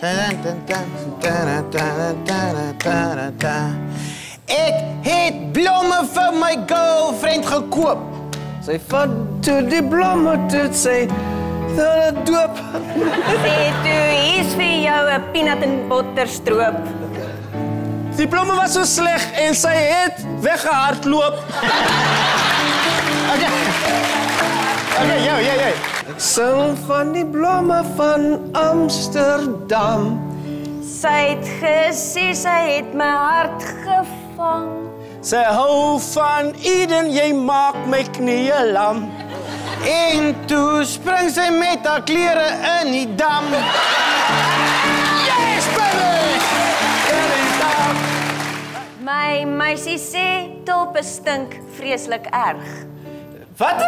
Ek het blomme vir my girlfriend gekoop. Sy vat toe die blomme toe sy doop. Sê toe, hier's vir jou 'n peanut en botter stroop. Die blomme was so sleg en sy het weggehardloop. Okay, jy. Ek sing van die blomme van Amsterdam. Sy het gesê sy het my hart gevang. Sy hou van Eden, jy maak my knieë lam. En toe spring sy met haar klere in die dam. Yes, baby! My meisie sê tulpe stink vreeslik erg. Wat?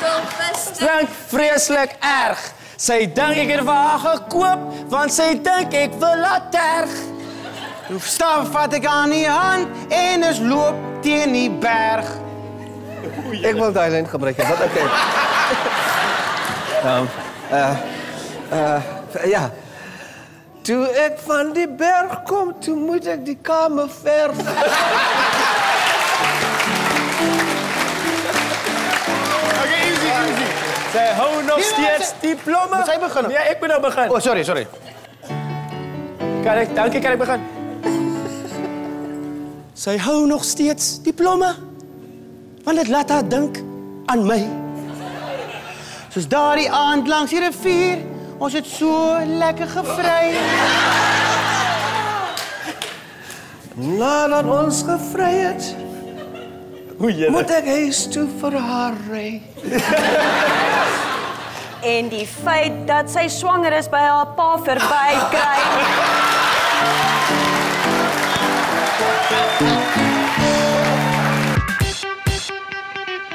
Tulpe stink. Stink vreeslik erg. Sy dink ek het vir haar gekoop, want sy dink ek wil haar terg. Toe stap vat ek aan die hand en is loop teen die berg. Ek wil daai lyn gebruik, wat okay. Ja. Toe ek van die berg kom, toe moet ek die kamer verf. Okay, easy. Sy hou nog steeds die blomme. Moet sy begin? Ja, ek moet nou begin. Oh, sorry. Dankie, kan ek begin? Sy hou nog steeds die blomme, want dit laat haar dink aan my. Soos daardie aand langs die rivier, ons het so lekker gevry. Nadat ons gevry het, moet ek huis toe vir haar ry. En die feit dat sy swanger is by haar pa verbykry.